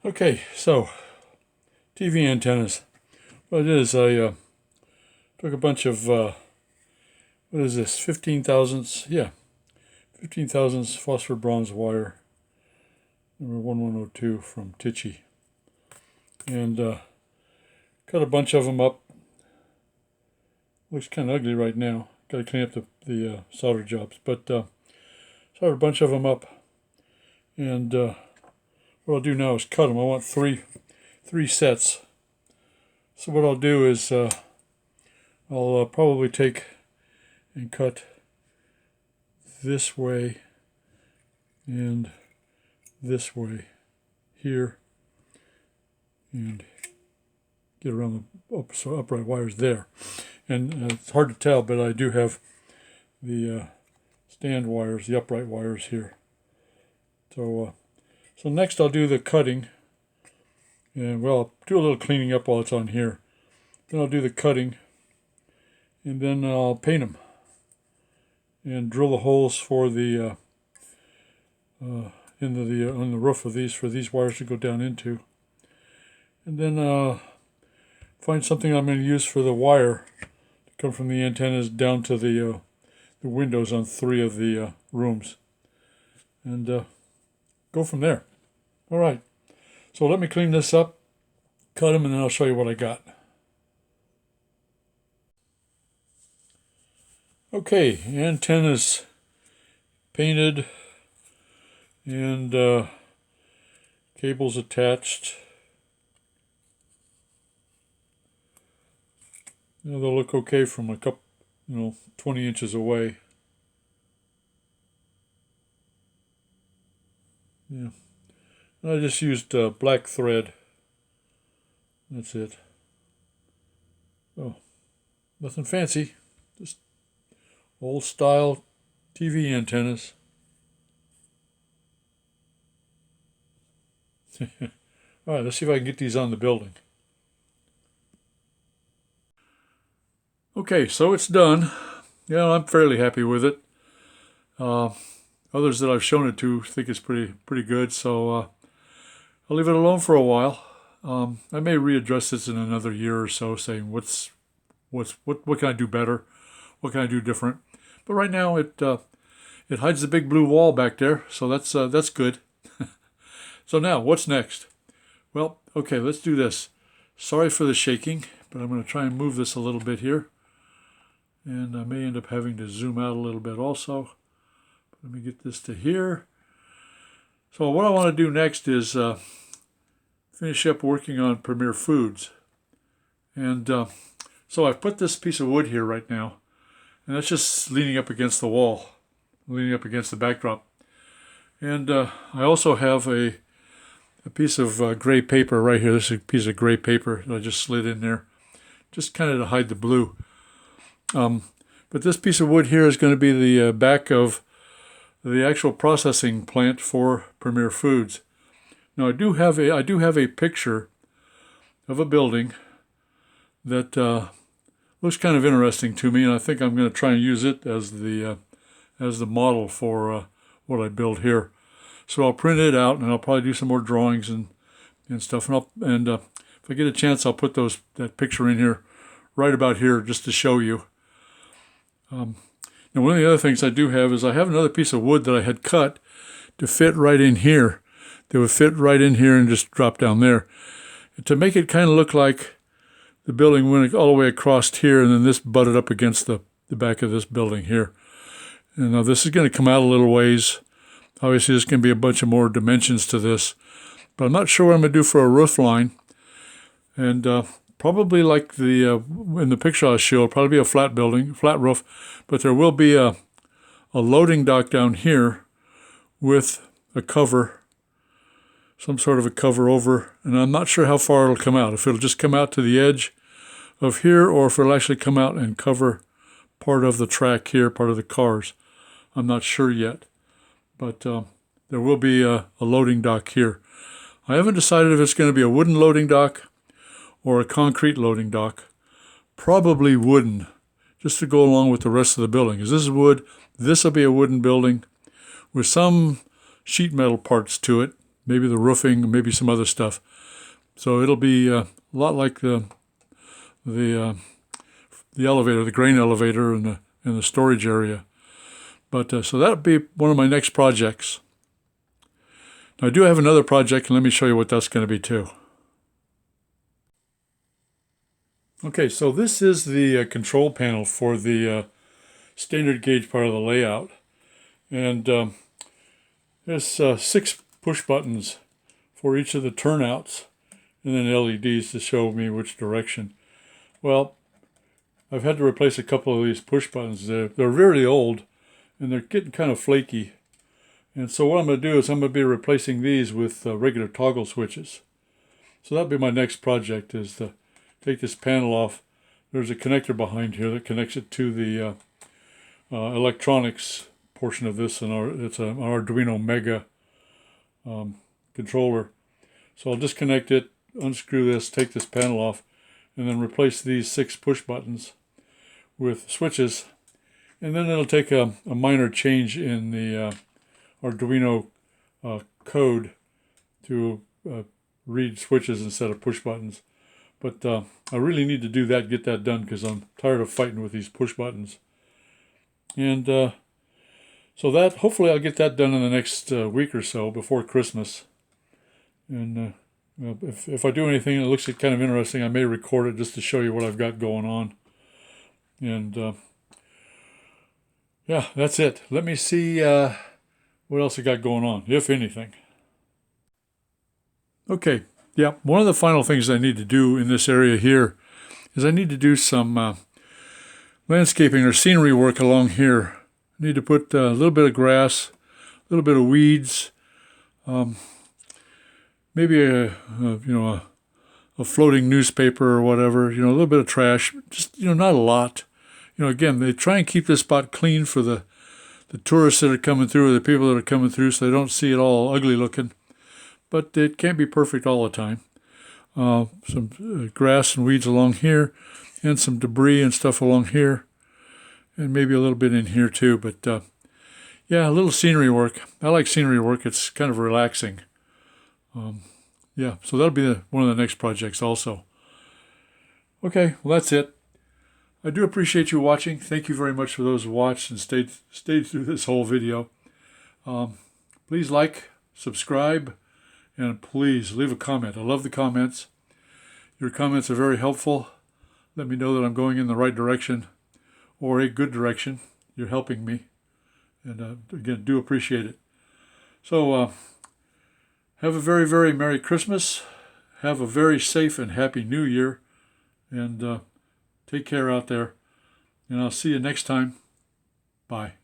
Okay, so TV antennas. What it is, I took a bunch of, what is this, 15 thousandths? Yeah, 15 thousandths phosphor bronze wire, number 1102 from Tichy. And cut a bunch of them up. Looks kind of ugly right now. Got to clean up the solder jobs. But soldered a bunch of them up. And what I'll do now is cut them. I want three sets. So what I'll do is I'll probably take and cut this way and this way here and get around the upright wires there. And it's hard to tell, but I do have the stand wires, the upright wires here. So next I'll do the cutting, and well, I'll do a little cleaning up while it's on here. Then I'll do the cutting, and then I'll paint them and drill the holes for the on the roof of these for these wires to go down into, and then find something I'm going to use for the wire to come from the antennas down to the windows on 3 of the rooms, and go from there. All right, so let me clean this up, cut them, and then I'll show you what I got. Okay, antennas painted and cables attached. Now they'll look okay from a couple, 20 inches away. Yeah. And I just used black thread. That's it. Oh, nothing fancy. Just old style TV antennas. All right, let's see if I can get these on the building. Okay, so it's done. Yeah, I'm fairly happy with it. Others that I've shown it to think it's pretty good, so I'll leave it alone for a while. I may readdress this in another year or so, saying what can I do better, what can I do different. But right now it hides the big blue wall back there, so that's good. So now what's next? Well, okay, let's do this. Sorry for the shaking, but I'm going to try and move this a little bit here, and I may end up having to zoom out a little bit also. Let me get this to here. So what I want to do next is finish up working on Premier Foods. And so I've put this piece of wood here right now, and that's just leaning up against the wall, leaning up against the backdrop. And I also have a piece of gray paper right here. This is a piece of gray paper that I just slid in there, just kind of to hide the blue. But this piece of wood here is going to be the back of the actual processing plant for Premier Foods. Now I do have a picture of a building that looks kind of interesting to me, and I think I'm going to try and use it as the model for what I build here. So I'll print it out, and I'll probably do some more drawings and stuff. And if I get a chance, I'll put that picture in here, right about here, just to show you. Now, one of the other things I do have is I have another piece of wood that I had cut to fit right in here. That would fit right in here and just drop down there. And to make it kind of look like the building went all the way across here, and then this butted up against the back of this building here. And now this is going to come out a little ways. Obviously, there's going to be a bunch of more dimensions to this. But I'm not sure what I'm going to do for a roof line. And probably like in the picture I'll show, it'll probably be a flat roof, but there will be a loading dock down here with a cover, some sort of a cover over, and I'm not sure how far it'll come out, if it'll just come out to the edge of here, or if it'll actually come out and cover part of the track here, part of the cars. I'm not sure yet, but there will be a loading dock here. I haven't decided if it's going to be a wooden loading dock or a concrete loading dock. Probably wooden, just to go along with the rest of the building. Because this is wood, this will be a wooden building with some sheet metal parts to it, maybe the roofing, maybe some other stuff. So it'll be a lot like the elevator, the grain elevator in the storage area. But so that'll be one of my next projects. Now I do have another project, and let me show you what that's going to be too. Okay, so this is the control panel for the standard gauge part of the layout. And there's 6 push buttons for each of the turnouts, and then LEDs to show me which direction. Well, I've had to replace a couple of these push buttons. They're really old, and they're getting kind of flaky. And so what I'm going to do is I'm going to be replacing these with regular toggle switches. So that'll be my next project, is to take this panel off. There's a connector behind here that connects it to the electronics portion of this, and it's an Arduino Mega controller. So I'll disconnect it, unscrew this, take this panel off, and then replace these 6 push buttons with switches. And then it'll take a minor change in the Arduino code to read switches instead of push buttons. But I really need to do that, get that done, because I'm tired of fighting with these push buttons. And so that, hopefully I'll get that done in the next week or so before Christmas. And if I do anything that looks kind of interesting, I may record it just to show you what I've got going on. And yeah, that's it. Let me see what else I got going on, if anything. Okay, yeah, one of the final things I need to do in this area here is I need to do some landscaping or scenery work along here. I need to put a little bit of grass, a little bit of weeds, maybe a floating newspaper or whatever, a little bit of trash, just, not a lot. Again, they try and keep this spot clean for the tourists that are coming through, or the people that are coming through, so they don't see it all ugly looking. But it can't be perfect all the time. Some grass and weeds along here, and some debris and stuff along here, and maybe a little bit in here too. But yeah, a little scenery work. I like scenery work. It's kind of relaxing. Yeah, so that'll be one of the next projects also. Okay, well, that's it. I do appreciate you watching. Thank you very much for those who watched and stayed through this whole video. Please like, subscribe, and please leave a comment. I love the comments. Your comments are very helpful. Let me know that I'm going in the right direction or a good direction. You're helping me. And again, do appreciate it. So have a very, very Merry Christmas. Have a very safe and Happy New Year. And take care out there. And I'll see you next time. Bye.